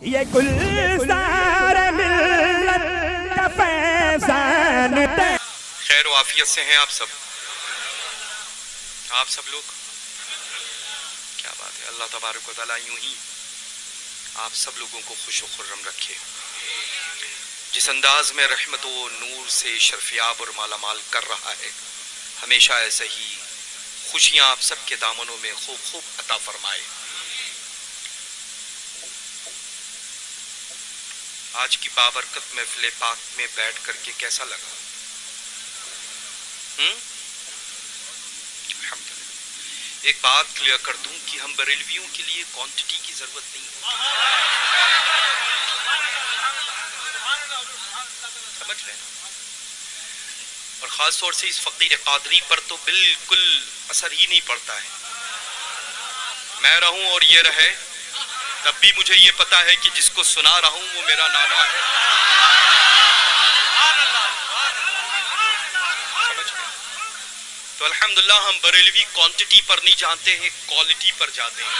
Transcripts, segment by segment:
یہ گلزار ملت کا فیضان خیر و عافیت سے ہیں آپ سب لوگ؟ کیا بات ہے، اللہ تبارک و تعالیٰ یوں ہی آپ سب لوگوں کو خوش و خرم رکھے. جس انداز میں رحمت و نور سے شرفیاب اور مالا مال کر رہا ہے، ہمیشہ ایسے ہی خوشیاں آپ سب کے دامنوں میں خوب خوب عطا فرمائے. آج کی بابرکت محفل پاک میں بیٹھ کر کے کیسا لگا؟ ایک بات کلیئر کر دوں کہ ہم بریلویوں کے لیے کوانٹٹی کی ضرورت نہیں ہوتی. سمجھ رہے ہیں؟ اور خاص طور سے اس فقیر قادری پر تو بالکل اثر ہی نہیں پڑتا ہے. میں رہوں اور یہ رہے، تب بھی مجھے یہ پتا ہے کہ جس کو سنا رہا ہوں وہ میرا نانا ہے. تو الحمدللہ ہم بریلوی کوانٹٹی پر نہیں جانتے ہیں، کوالٹی پر جاتے ہیں.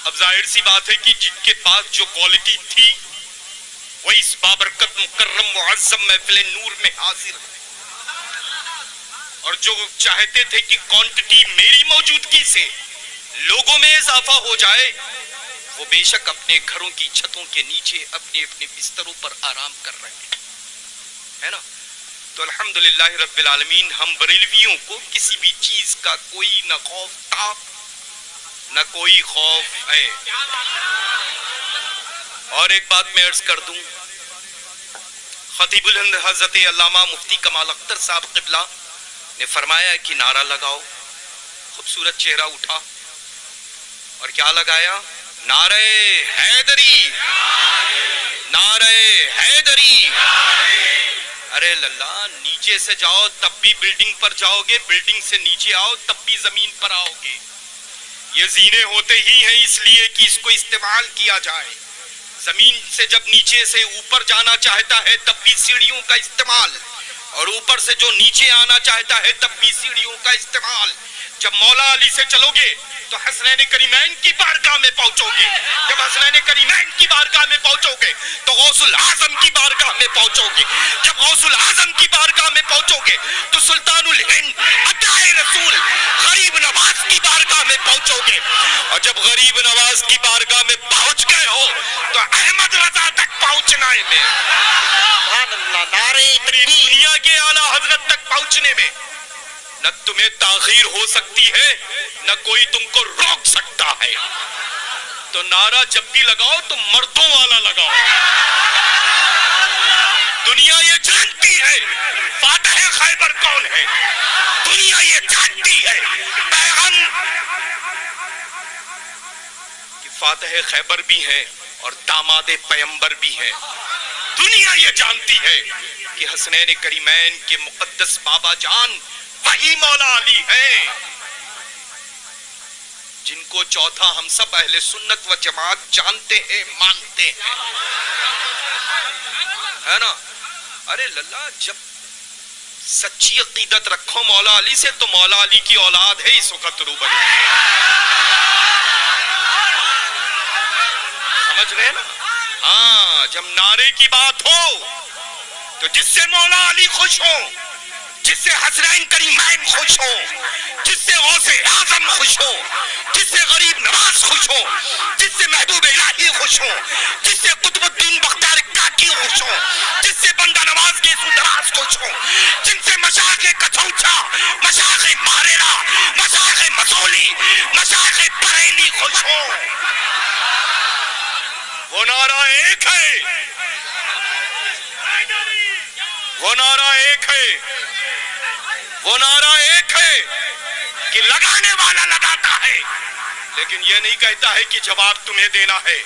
اب ظاہر سی بات ہے کہ جن کے پاس جو کوالٹی تھی وہ اس بابرکت مکرم معظم محفل نور میں حاضر ہے، اور جو چاہتے تھے کہ کوانٹٹی میری موجودگی سے لوگوں میں اضافہ ہو جائے، وہ بے شک اپنے گھروں کی چھتوں کے نیچے اپنے اپنے بستروں پر آرام کر رہے ہیں، ہے نا؟ تو الحمدللہ رب العالمین، ہم بریلویوں کو کسی بھی چیز کا کوئی نہ خوف تھا نہ کوئی خوف ہے. اور ایک بات میں عرض کر دوں، خطیب الہند حضرت علامہ مفتی کمال اختر صاحب قبلہ نے فرمایا کہ نعرہ لگاؤ. خوبصورت چہرہ اٹھا اور کیا لگایا؟ نعرہ حیدری، نعرہ حیدری. ارے للہ، نیچے سے جاؤ تب بھی بلڈنگ پر جاؤ گے، بلڈنگ سے نیچے آؤ تب بھی زمین پر آؤ گے. یہ زینے ہوتے ہی ہیں اس لیے کہ اس کو استعمال کیا جائے. زمین سے جب نیچے سے اوپر جانا چاہتا ہے تب بھی سیڑھیوں کا استعمال، اور اوپر سے جو نیچے آنا چاہتا ہے تب بھی سیڑھیوں کا استعمال. جب مولا علی سے چلو گے تو حسنین کریمین کی بارگاہ میں پہنچو گے. جب حسنین کریمین کی بارگاہ میں پہنچو گے تو غوث العظم کی بارگاہ میں پہنچو گے. جب غوث العظم کی بارگاہ میں پہنچو گے تو سلطان الہند عطائے رسول غریب نواز کی بارگاہ میں پہنچو گے. اور جب غریب نواز کی بارگاہ میں پہنچ گئے ہو تو احمد رضا تک پہنچنا ہے. میں سبحان اللہ، نعرہ دنیا کے اعلیٰ حضرت تک پہنچنے میں نہ تمہیں تاخیر ہو سکتی ہے نہ کوئی تم کو روک سکتا ہے. تو نعرہ جب بھی لگاؤ تو مردوں والا لگاؤ. دنیا یہ جانتی ہے فاتح خیبر کون ہے، دنیا یہ جانتی ہے پیغام کہ فاتح خیبر بھی ہے اور داماد پیمبر بھی ہے. دنیا یہ جانتی ہے کہ حسنین کریمین کے مقدس بابا جان وہی مولا علی ہیں جن کو چوتھا ہم سب اہل سنت و جماعت جانتے ہیں، مانتے ہیں، ہے نا؟ ارے للہ، جب سچی عقیدت رکھو مولا علی سے تو مولا علی کی اولاد ہے اس وقت روبرو. سمجھ رہے نا؟ ہاں، جب نعرے کی بات ہو تو جس سے مولا علی خوش ہو، جس سے حسنین کریمین خوش ہو، جس سے غوث اعظم خوش ہو، جس سے غریب نواز خوش ہو، جس سے محبوب الہی خوش ہو، جس سے قطب الدین بختیار کاکی خوش ہو، جس سے بندہ نواز کے سودراز خوش ہو، جن سے مشاغ کچھوچا، مشاغ ماریرا، مشاغ مسولی، مشاغ بریلی خوش ہو. وہ نعرہ ایک ہے، وہ نعرہ ایک ہے، وہ نعرہ ایک ہے کہ لگانے والا لگاتا ہے لیکن یہ نہیں کہتا ہے کہ جواب تمہیں دینا ہے.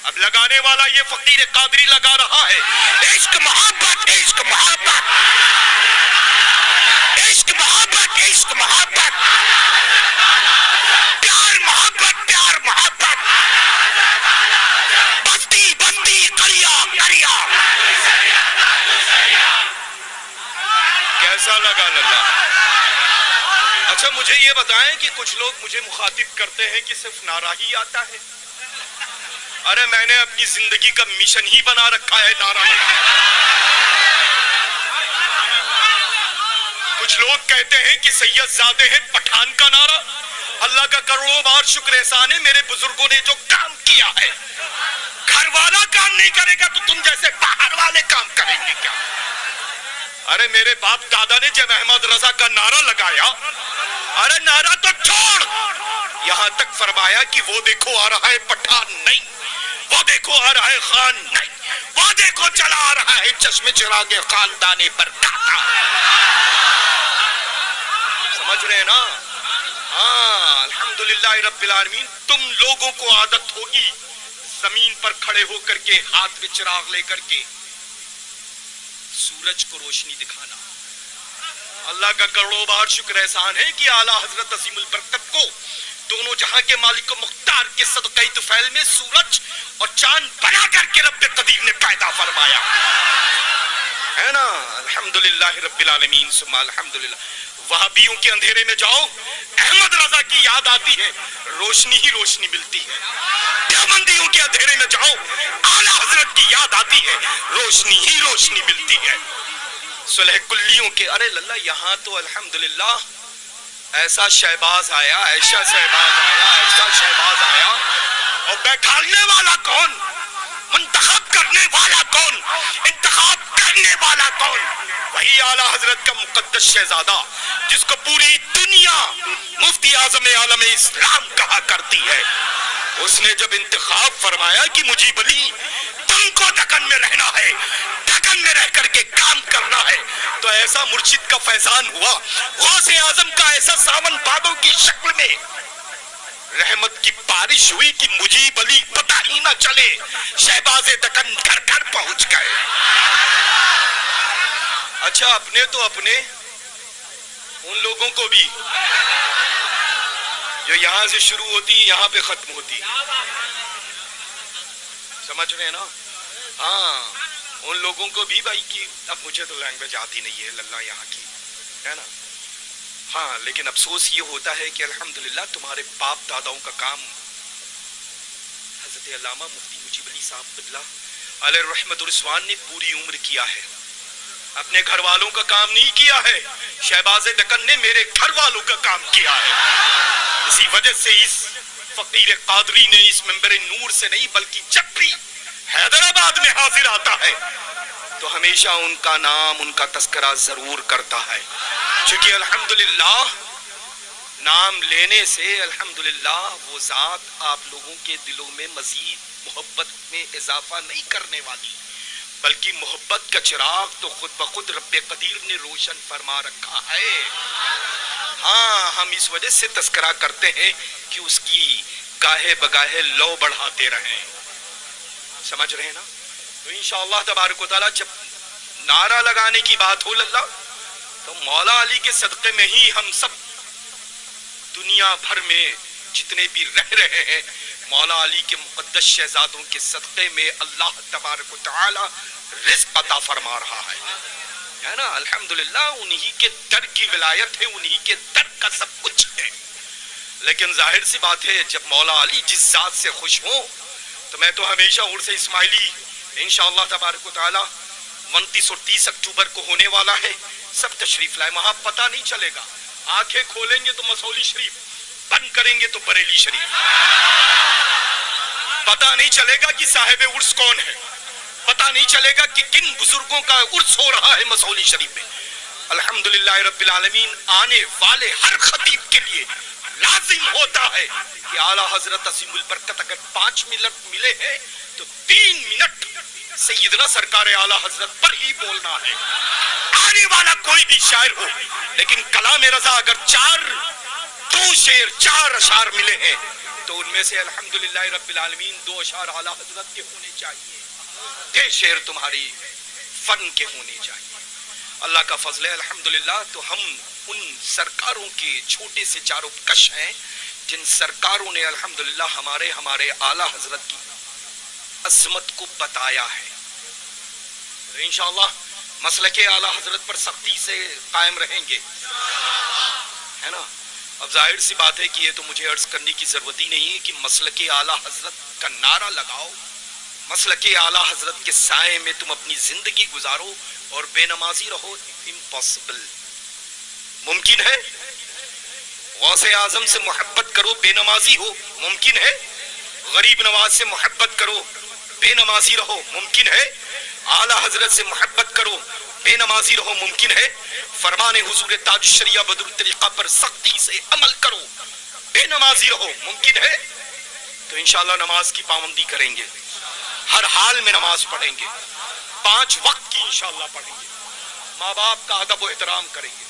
اب لگانے والا یہ فقیر قادری لگا رہا ہے. عشق محبت، عشق محبت، عشق محبت، عشق محبت، پیار محبت، پیار محبت، بستی بستی، قریہ قریہ. کیسا لگا للہ؟ اچھا مجھے یہ بتائیں کہ کچھ لوگ مجھے مخاطب کرتے ہیں کہ صرف نعرہ ہی آتا ہے. ارے میں نے اپنی زندگی کا مشن ہی بنا رکھا ہے نعرہ لگانا۔ کچھ لوگ کہتے ہیں کہ سید زادے ہیں پٹھان کا نعرہ۔ اللہ کا کروڑوں بار شکر احسان ہے، میرے بزرگوں نے جو کام کیا ہے، گھر والا کام نہیں کرے گا تو تم جیسے باہر والے کام کریں گے کیا؟ ارے میرے باپ دادا نے جب احمد رضا کا نعرہ لگایا، ارے نعرہ تو چھوڑ، یہاں تک فرمایا کہ وہ دیکھو آ رہا ہے پٹھان نہیں، وہ دیکھو آ رہا ہے خان نہیں، وہ دیکھو چلا آ رہا ہے چشم چراغ خاندان پر کاتا۔ سمجھ رہے ہیں نا؟ ہاں الحمدللہ رب العالمین۔ تم لوگوں کو عادت ہوگی زمین پر کھڑے ہو کر کے ہاتھ میں چراغ لے کر کے سورج کو روشنی دکھانا۔ اللہ کا کروڑوں بار شکر احسان ہے کہ اعلیٰ حضرت عظیم البرکت کو دونوں جہاں کے مالک و مختار کے صدقہ طفیل میں سورج اور چاند بنا کر کے رب قدیر نے پیدا فرمایا ہے نا۔ الحمدللہ رب العالمین ثم الحمدللہ۔ وہابیوں کے اندھیرے میں جاؤ، احمد رضا کی یاد آتی ہے، روشنی ہی روشنی ملتی ہے۔ دیوبندیوں کے اندھیرے میں جاؤ، اعلیٰ حضرت کی یاد آتی ہے، روشنی ہی روشنی ملتی ہے۔ صلح کلیوں کے ارے للہ یہاں تو الحمدللہ ایسا شہباز آیا، ایسا شہباز آیا، ایسا شہباز آیا، اور بیٹھالنے والا کون؟ منتخب کرنے والا کون؟ انتخاب کرنے والا کون؟ وہی اعلیٰ حضرت کا مقدس شہزادہ جس کو پوری دنیا مفتی اعظم عالم اسلام کہا کرتی ہے۔ اس نے جب انتخاب فرمایا کہ مجیب علی تم کو دکن میں رہنا ہے، دکن میں رہ کر کے کام کرنا ہے، تو ایسا مرشد کا فیضان ہوا، غوث اعظم کا ایسا ساون بادوں کی شکل میں رحمت کی بارش ہوئی کہ مجیب علی پتہ ہی نہ چلے، شہباز دکن گھر گھر پہنچ گئے۔ اچھا اپنے تو اپنے، ان لوگوں کو بھی جو یہاں سے شروع ہوتی یہاں پہ ختم ہوتی، سمجھ رہے ہیں نا؟ ہاں ان لوگوں کو بھی بھائی کی اب مجھے تو لینگویج آتی نہیں ہے للہ یہاں کی، ہے نا؟ ہاں لیکن افسوس یہ ہوتا ہے کہ الحمدللہ تمہارے باپ داداؤں کا کام حضرت علامہ مفتی مجیب علی صاحب قبلہ علیہ الرحمت الرضوان نے پوری عمر کیا ہے، اپنے گھر والوں کا کام نہیں کیا ہے، شہباز دکن نے میرے گھر والوں کا کام کیا ہے۔ اسی وجہ سے اس فقیر قادری نے اس منبر نور سے نہیں بلکہ جب بھی حیدرآباد میں حاضر آتا ہے تو ہمیشہ ان کا نام، ان کا تذکرہ ضرور کرتا ہے، چونکہ الحمدللہ نام لینے سے الحمدللہ وہ ذات آپ لوگوں کے دلوں میں مزید محبت میں اضافہ نہیں کرنے والی، بلکہ محبت کا چراغ تو خود بخود رب قدیر نے روشن فرما رکھا ہے۔ ہاں ہم اس وجہ سے تذکرہ کرتے ہیں کہ اس کی گاہے بگاہے لو بڑھاتے رہیں، سمجھ رہے ہیں نا؟ تو انشاءاللہ تبارک و تعالیٰ جب نعرہ لگانے کی بات ہو اللہ تو مولا علی کے صدقے میں ہی ہم سب دنیا بھر میں جتنے بھی رہ رہے ہیں مولا علی کے مقدس شہزادوں کے صدقے میں اللہ تبارک و تعالی رزق عطا فرما رہا ہے نا؟ الحمدللہ انہی کے در کی ولایت ہے، انہی کے در کا سب کچھ ہے۔ لیکن ظاہر سی بات ہے جب مولا علی جس ذات سے خوش ہوں تو میں تو ہمیشہ عرس اسماعیلی انشاءاللہ تبارک و تعالی 29 اور 30 اکتوبر کو ہونے والا ہے، سب تشریف لائے، وہاں پتہ نہیں چلے گا، آنکھیں کھولیں گے تو مسولی شریف، بند کریں گے تو بریلی شریف، پتہ نہیں چلے گا کہ صاحب عرس کون ہے، پتہ نہیں چلے گا کہ کن بزرگوں کا عرس ہو رہا ہے مسولی شریف میں۔ الحمدللہ رب العالمین آنے والے ہر خطیب کے لیے لازم ہوتا ہے کہ اعلیٰ حضرت عظیم البرکت اگر 5 منٹ ملے ہیں تو 3 منٹ سیدنا سرکار اعلیٰ حضرت پر ہی بولنا ہے، آنے والا کوئی بھی شاعر ہو، لیکن کلام رضا اگر 2 شعر 4 اشعار ملے ہیں تو ان میں سے الحمدللہ رب العالمین 2 اشعار اعلیٰ حضرت کے ہونے چاہیے، 6 شعر تمہاری فن کے ہونے چاہیے۔ اللہ کا فضل ہے الحمدللہ۔ تو ہم ان سرکاروں کے چھوٹے سے چاروں کش ہیں جن سرکاروں نے الحمدللہ ہمارے اعلیٰ حضرت کی عظمت کو بتایا ہے۔ تو انشاءاللہ مسلک اعلیٰ حضرت پر سختی سے قائم رہیں گے، ہے نا؟ اب ظاہر سی بات ہے کہ یہ تو مجھے عرض کرنے کی ضرورت ہی نہیں ہے کہ مسلک اعلیٰ حضرت کا نعرہ لگاؤ، مسلک اعلیٰ حضرت کے سائے میں تم اپنی زندگی گزارو اور بے نمازی رہو، امپاسبل، ممکن ہے؟ غوث اعظم سے محبت کرو بے نمازی ہو، ممکن ہے؟ غریب نواز سے محبت کرو بے نمازی رہو، ممکن ہے؟ اعلیٰ حضرت سے محبت کرو بے نمازی رہو، ممکن ہے؟ فرمان حضور تاج الشریعہ بدر الطریقہ پر سختی سے عمل کرو بے نمازی رہو، ممکن ہے؟ تو انشاءاللہ نماز کی پابندی کریں گے، ہر حال میں نماز پڑھیں گے، 5 وقت کی انشاءاللہ پڑھیں گے، ماں باپ کا ادب و احترام کریں گے،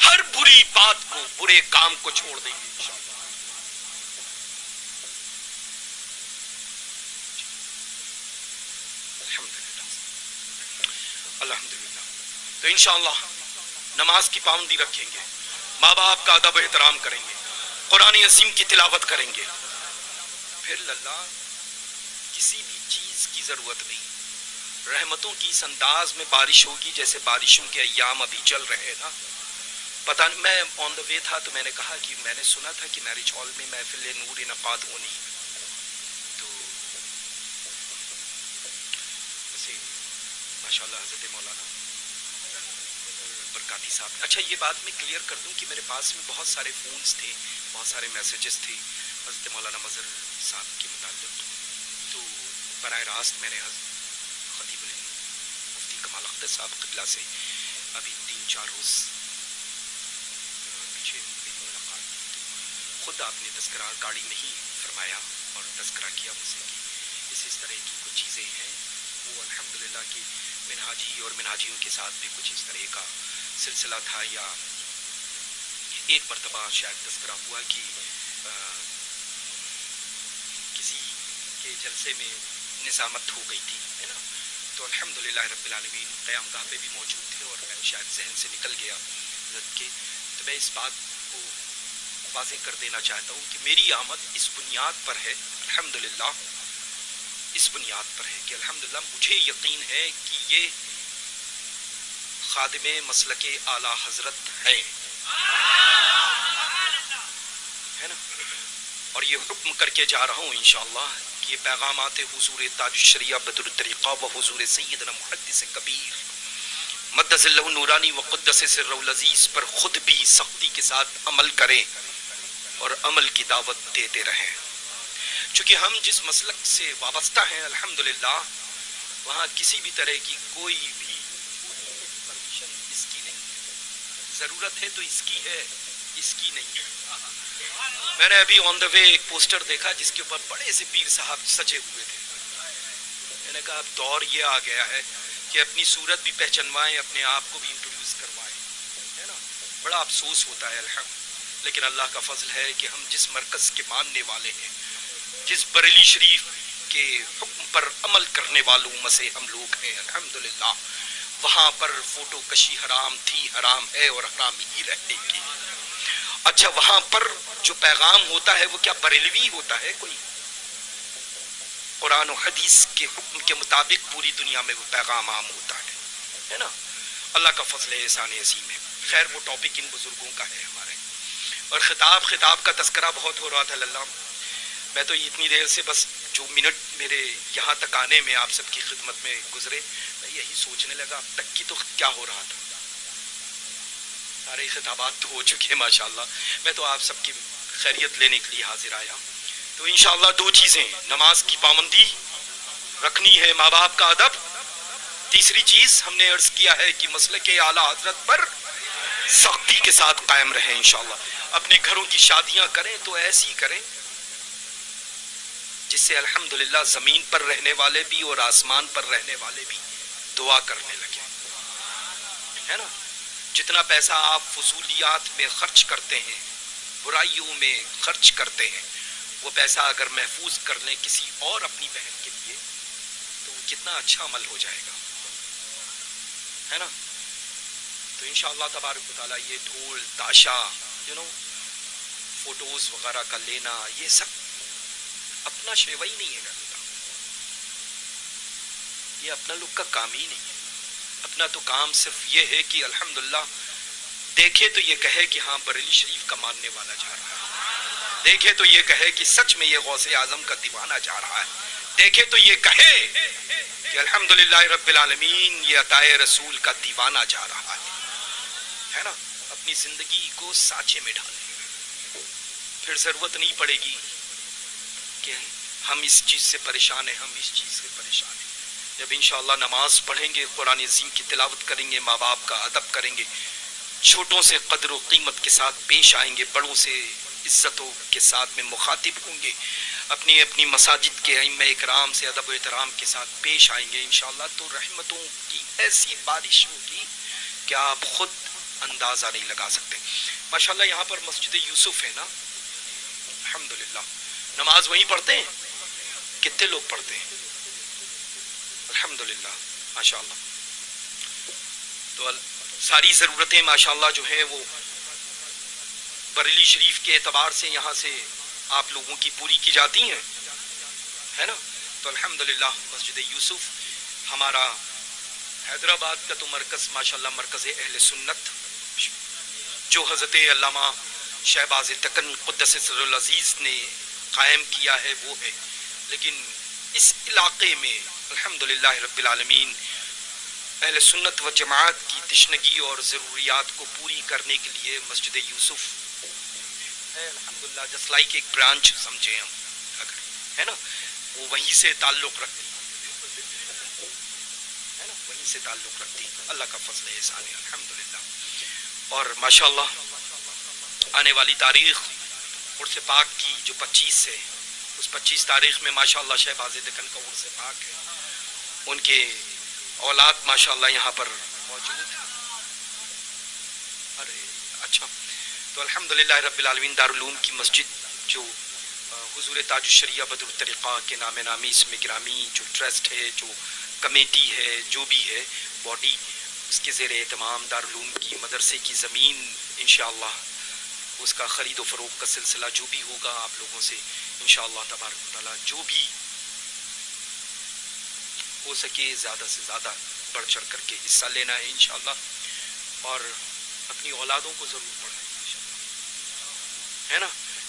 ہر بری بات کو، برے کام کو چھوڑ دیں گے انشاءاللہ۔ الحمدللہ، تو انشاءاللہ نماز کی پابندی رکھیں گے، ماں باپ کا ادب و احترام کریں گے، قرآن عظیم کی تلاوت کریں گے، پھر اللہ کسی بھی چیز کی ضرورت نہیں، رحمتوں کی اس انداز میں بارش ہوگی جیسے بارشوں کے ایام ابھی چل رہے ہیں نا۔ پتہ نہیں، میں آن دا وے تھا تو میں نے کہا کہ میں نے سنا تھا کہ میرج ہال میں محفل نور انعقاد ہونی ہے، تو ویسے ماشاءاللہ حضرت مولانا برکاتی صاحب، اچھا یہ بات میں کلیئر کر دوں کہ میرے پاس میں بہت سارے فونز تھے، بہت سارے میسیجز تھے حضرت مولانا مظہر صاحب کے متعلق، تو براہ راست میں نے خطیب الہند مفتی کمال اختر صاحب قبلہ سے ابھی 3-4 روز پیچھے میری ملاقات کی، تو خود آپ نے تذکرہ گاڑی میں ہی فرمایا اور تذکرہ کیا مجھ سے کہ اس طرح کی کچھ چیزیں ہیں، وہ الحمدللہ کہ منہاجی اور منہاجیوں کے ساتھ بھی کچھ اس طرح کا سلسلہ تھا، یا ایک مرتبہ شاید تذکرہ ہوا کہ کسی کے جلسے میں نظامت ہو گئی تھی، ہے نا، تو الحمدللہ رب العالمین قیام گاہ پہ بھی موجود تھے اور میں شاید ذہن سے نکل گیا حضرت کے، تو میں اس بات کو واضح کر دینا چاہتا ہوں کہ میری آمد اس بنیاد پر ہے، الحمدللہ اس بنیاد پر ہے کہ الحمدللہ مجھے یقین ہے کہ یہ خادم مسلک اعلیٰ حضرت ہے نا، اور یہ حکم کر کے جا رہا ہوں انشاءاللہ کہ یہ پیغامات حضور تاج الشریعہ بدر الطریقہ و حضور سیدنا محدث کبیر مدث اللہ نورانی و قدس سر العزیز پر خود بھی سختی کے ساتھ عمل کریں اور عمل کی دعوت دیتے رہیں، چونکہ ہم جس مسلک سے وابستہ ہیں الحمدللہ وہاں کسی بھی طرح کی کوئی بھی پرمیشن اس کی نہیں، ضرورت ہے تو اس کی ہے، اس کی نہیں ہے۔ میں نے ابھی آن دا وے ایک پوسٹر دیکھا جس کے اوپر بڑے سے پیر صاحب سجے ہوئے تھے، میں نے کہا اب دور یہ آ گیا ہے کہ اپنی صورت بھی پہچنوائیں، اپنے آپ کو بھی انٹروڈیوس کروائیں، ہے نا، بڑا افسوس ہوتا ہے الحمد، لیکن اللہ کا فضل ہے کہ ہم جس مرکز کے ماننے والے ہیں، جس بریلی شریف کے حکم پر عمل کرنے والوں میں سے ہم لوگ ہیں الحمدللہ، وہاں پر فوٹو کشی حرام تھی، حرام ہے اور حرام ہی رہنے کی۔ اچھا وہاں پر جو پیغام ہوتا ہے وہ کیا بریلوی ہوتا ہے؟ کوئی قرآن و حدیث کے حکم کے مطابق پوری دنیا میں وہ پیغام عام ہوتا ہے نا، اللہ کا فضل احسان عظیم ہے۔ خیر وہ ٹاپک ان بزرگوں کا ہے ہمارے، اور خطاب کا تذکرہ بہت ہو رہا تھا اللہ، میں تو اتنی دیر سے بس جو منٹ میرے یہاں تک آنے میں آپ سب کی خدمت میں گزرے میں یہی سوچنے لگا اب تک کی تو کیا ہو رہا تھا، سارے خطابات تو ہو چکے ہیں ماشاءاللہ، میں تو آپ سب کی خیریت لینے کے لیے حاضر آیا۔ تو انشاءاللہ 2 چیزیں، نماز کی پابندی رکھنی ہے، ماں باپ کا ادب، تیسری چیز ہم نے عرض کیا ہے کہ مسلک اعلیٰ حضرت پر سختی کے ساتھ قائم رہیں انشاءاللہ۔ اپنے گھروں کی شادیاں کریں تو ایسی کریں جس سے الحمدللہ زمین پر رہنے والے بھی اور آسمان پر رہنے والے بھی دعا کرنے لگے، ہے نا۔ جتنا پیسہ آپ فضولیات میں خرچ کرتے ہیں، برائیوں میں خرچ کرتے ہیں، وہ پیسہ اگر محفوظ کر لیں کسی اور اپنی بہن کے لیے تو وہ کتنا اچھا عمل ہو جائے گا، ہے نا۔ تو انشاءاللہ تبارک و تعالیٰ یہ ڈھول تاشا فوٹوز وغیرہ کا لینا یہ سب اپنا شیوا ہی نہیں ہے، یہ اپنا لوگ کا کام ہی نہیں ہے۔ اپنا تو کام صرف یہ ہے کہ الحمدللہ دیکھے تو یہ کہے کہ ہاں بریلی شریف کا ماننے والا جا رہا ہے، دیکھے تو یہ کہے کہ سچ میں یہ غوث اعظم کا دیوانہ جا رہا ہے، دیکھے تو یہ کہے کہ الحمدللہ رب العالمین یہ عطائے رسول کا دیوانہ جا رہا ہے نا. اپنی زندگی کو سانچے میں ڈالیں، پھر ضرورت نہیں پڑے گی کہ ہم اس چیز سے پریشان ہیں، ہم اس چیز سے پریشان ہیں. جب انشاءاللہ نماز پڑھیں گے، قرآن عظیم کی تلاوت کریں گے، ماں باپ کا ادب کریں گے، چھوٹوں سے قدر و قیمت کے ساتھ پیش آئیں گے، بڑوں سے عزتوں کے ساتھ میں مخاطب ہوں گے، اپنی اپنی مساجد کے ائمہ اکرام سے ادب و احترام کے ساتھ پیش آئیں گے انشاءاللہ، تو رحمتوں کی ایسی بارش ہوگی کہ آپ خود اندازہ نہیں لگا سکتے. ماشاءاللہ یہاں پر مسجد یوسف ہے نا، الحمدللہ نماز وہیں پڑھتے ہیں. کتنے لوگ پڑھتے ہیں؟ الحمدللہ ماشاءاللہ. تو ساری ضرورتیں ماشاءاللہ جو ہے وہ بریلی شریف کے اعتبار سے یہاں سے آپ لوگوں کی پوری کی جاتی ہیں، ہے نا. تو الحمدللہ مسجد یوسف ہمارا حیدرآباد کا تو مرکز ماشاءاللہ مرکز اہل سنت جو حضرت علامہ شہباز دکن قدس سر العزیز نے قائم کیا ہے وہ ہے. لیکن اس علاقے میں الحمدللہ رب العالمین اہل سنت و جماعت کی تشنگی اور ضروریات کو پوری کرنے کے لیے مسجد یوسف ہے الحمدللہ. جسلائی کے ایک برانچ سمجھے ہم اگر ہے نا، وہ وہیں سے تعلق رکھتی ہے نا، وہیں سے تعلق رکھتی. اللہ کا فضل احسان ہے الحمدللہ. اور ماشاءاللہ آنے والی تاریخ عرس پاک کی جو 25 ہے، اس 25 تاریخ میں ماشاءاللہ شہباز دکن کا عرس پاک ہے. ان کے اولاد ماشاءاللہ یہاں پر موجود ہیں. ارے اچھا، تو الحمدللہ رب العالمین دارالعلوم کی مسجد جو حضور تاج الشریعہ بدر الطریقہ کے نام نامی اس میں گرامی جو ٹرسٹ ہے، جو کمیٹی ہے، جو بھی ہے باڈی، اس کے زیر اہتمام دارالعلوم کی مدرسے کی زمین انشاءاللہ اس کا خرید و فروخت کا سلسلہ جو بھی ہوگا آپ لوگوں سے انشاءاللہ تبارک و تعالی جو بھی ہو سکے زیادہ سے زیادہ بڑھ چڑھ کر کے حصہ لینا ہے انشاءاللہ. اور اپنی اولادوں کو ضرور پڑھائیں ہے نا.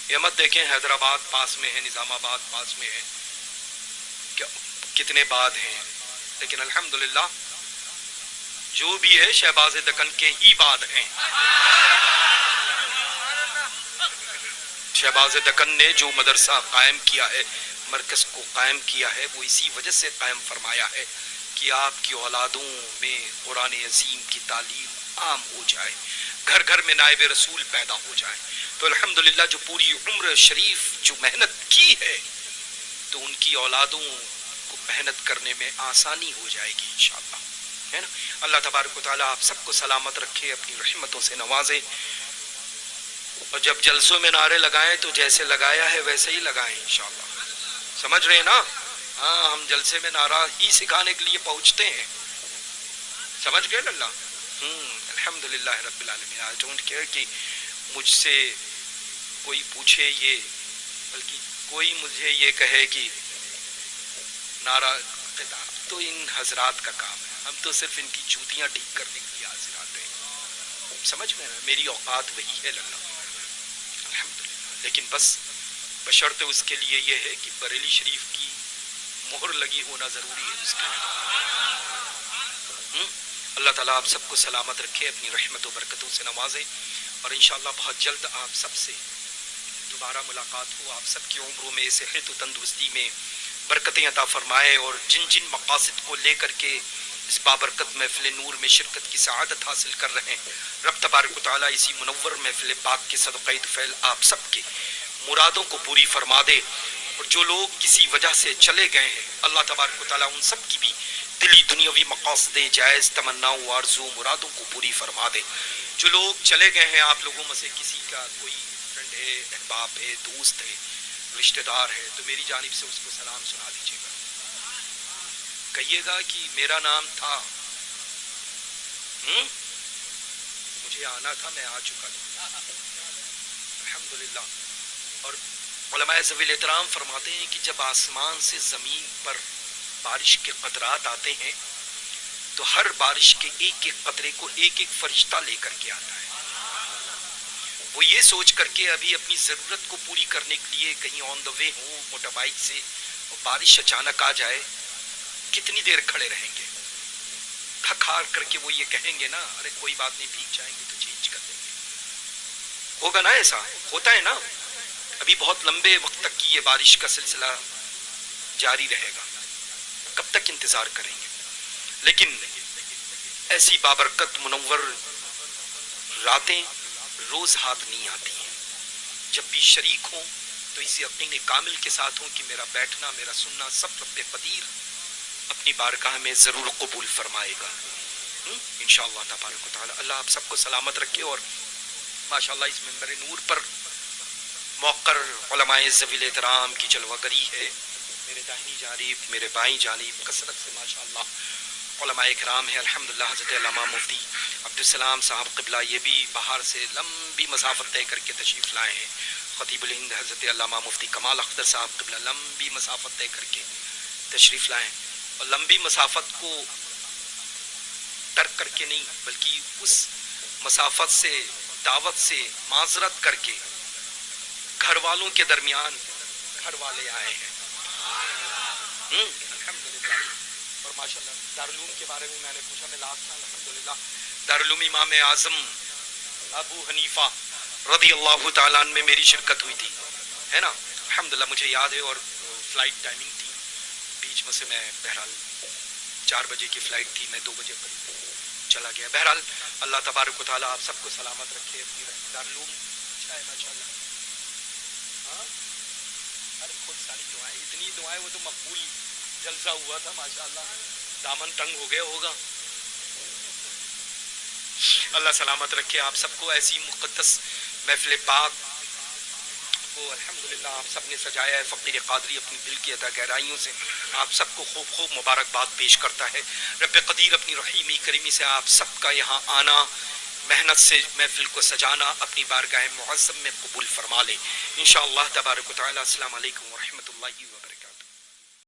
یہ مت دیکھیں حیدرآباد پاس میں ہے، نظام آباد پاس میں ہے، کتنے بعد ہیں، لیکن الحمدللہ جو بھی ہے شہباز دکن کے ہی بعد ہیں. شہباز دکن نے جو مدرسہ قائم کیا ہے، مرکز کو قائم کیا ہے، وہ اسی وجہ سے قائم فرمایا ہے کہ آپ کی اولادوں میں قرآن عظیم کی تعلیم عام ہو جائے، گھر گھر میں نائب رسول پیدا ہو جائے. تو الحمدللہ جو پوری عمر شریف جو محنت کی ہے تو ان کی اولادوں کو محنت کرنے میں آسانی ہو جائے گی انشاءاللہ، ہے نا. اللہ تبارک و تعالیٰ آپ سب کو سلامت رکھے، اپنی رحمتوں سے نوازے. اور جب جلسوں میں نعرے لگائیں تو جیسے لگایا ہے ویسے ہی لگائیں انشاءاللہ. سمجھ رہے ہیں نا؟ ہاں، ہم جلسے میں نعرہ ہی سکھانے کے لیے پہنچتے ہیں. سمجھ گئے اللہ. الحمدللہ رب العالمین. I don't care کہ مجھ سے کوئی پوچھے یہ، بلکہ کوئی مجھے یہ کہے کہ نعرہ خطاب تو ان حضرات کا کام ہے، ہم تو صرف ان کی جوتیاں ٹھیک کرنے کے لیے حاضر آتے ہیں. سمجھ میں نا، میری اوقات وہی ہے اللہ الحمدللہ. لیکن بس بشرط اس کے لیے یہ ہے کہ بریلی شریف کی مہر لگی ہونا ضروری ہے اس کے لیے. اللہ تعالیٰ آپ سب کو سلامت رکھے، اپنی رحمت و برکتوں سے نوازے، اور انشاءاللہ بہت جلد آپ سب سے دوبارہ ملاقات ہو. آپ سب کی عمروں میں صحت و تندرستی میں برکتیں عطا فرمائے، اور جن جن مقاصد کو لے کر کے اس بابرکت محفل نور میں شرکت کی سعادت حاصل کر رہے ہیں، رب تبارک و تعالیٰ اسی منور محفل پاک کے صدقہ طفیل آپ سب کے مرادوں کو پوری فرما دے. اور جو لوگ کسی وجہ سے چلے گئے ہیں اللہ تبارک و تعالیٰ ان سب کی بھی دلی دنیاوی مقاصد جائز تمناؤں آرزو مرادوں کو پوری فرما دے. جو لوگ چلے گئے ہیں آپ لوگوں میں سے کسی کا کوئی فرینڈ ہے، احباب ہے، دوست ہے، رشتہ دار ہے، تو میری جانب سے اس کو سلام سنا دیجیے گا. کہیے گا کہ میرا نام تھا، مجھے آنا تھا، میں آ چکا تھا الحمدللہ. اور علماء ذوی احترام فرماتے ہیں کہ جب آسمان سے زمین پر بارش کے قطرات آتے ہیں تو ہر بارش کے ایک ایک قطرے کو ایک ایک فرشتہ لے کر کے آتا ہے. وہ یہ سوچ کر کے ابھی اپنی ضرورت کو پوری کرنے کے لیے کہیں آن دا وے ہوں موٹر بائک سے، اور بارش اچانک آ جائے، کتنی دیر کھڑے رہیں گے؟ تھک ہار کر کے وہ یہ کہیں گے نا، ارے کوئی بات نہیں، بھیگ جائیں گے تو چینج کر دیں گے. ہوگا نا ایسا؟ ہوتا ہے نا. ابھی بہت لمبے وقت تک کی یہ بارش کا سلسلہ جاری رہے گا، کب تک انتظار کریں گے؟ لیکن ایسی بابرکت منور راتیں روز ہاتھ نہیں آتی ہیں. جب بھی شریک ہوں تو اس یقین کامل کے ساتھ ہوں کہ میرا بیٹھنا، میرا سننا سب رب قدیر اپنی بارگاہ میں ضرور قبول فرمائے گا انشاءاللہ تبارک و تعالی. اللہ آپ سب کو سلامت رکھے. اور ماشاءاللہ اس منبر نور پر موقر علماء ذوی الاحترام کی جلوہ گری ہے. میرے داہنی جانب، میرے بائیں جانب کثرت سے ماشاءاللہ علماء اکرام ہیں. الحمدللہ حضرت علامہ مفتی عبدالسلام صاحب قبلہ یہ بھی باہر سے لمبی مسافت طے کر کے تشریف لائے ہیں. خطیب الہند حضرت علامہ مفتی کمال اختر صاحب قبلہ لمبی مسافت طے کر کے تشریف لائے ہیں. اور لمبی مسافت کو ترک کر کے نہیں، بلکہ اس مسافت سے، دعوت سے معذرت کر کے گھر والوں کے درمیان گھر والے آئے ہیں. الحمدللہ. اور ماشاءاللہ دارالعلوم کے بارے میں نے پوچھا، میں لاسٹ تھا الحمدللہ دارالعلوم امام اعظم ابو حنیفہ رضی اللہ تعالیٰ عنہ میں میری شرکت ہوئی تھی، ہے نا. الحمدللہ مجھے یاد ہے. اور فلائٹ ٹائمنگ تھی بیچ میں سے، میں بہرحال 4 بجے کی فلائٹ تھی، میں 2 بجے قریب چلا گیا. بہرحال اللہ تبارک و تعالیٰ آپ سب کو سلامت رکھے. اپنی دارالعلوم اچھا ہے ماشاءاللہ. ہاں ارے خود ساری دعائیں، اتنی دعائیں، وہ تو مقبول جلسہ ہوا تھا ماشاءاللہ. دامن تنگ ہو گیا ہوگا. اللہ سلامت رکھے آپ سب کو. ایسی مقدس محفل پاک کو الحمدللہ آپ سب نے سجایا ہے. فقیر قادری اپنی دل کی عطا گہرائیوں سے آپ سب کو خوب خوب مبارکباد پیش کرتا ہے. رب قدیر اپنی رحیمی کریمی سے آپ سب کا یہاں آنا، محنت سے محفل کو سجانا اپنی بارگاہ معظم میں قبول فرما لے انشاءاللہ تبارک و تعالی. السلام علیکم ورحمۃ اللہ وبرکاتہ.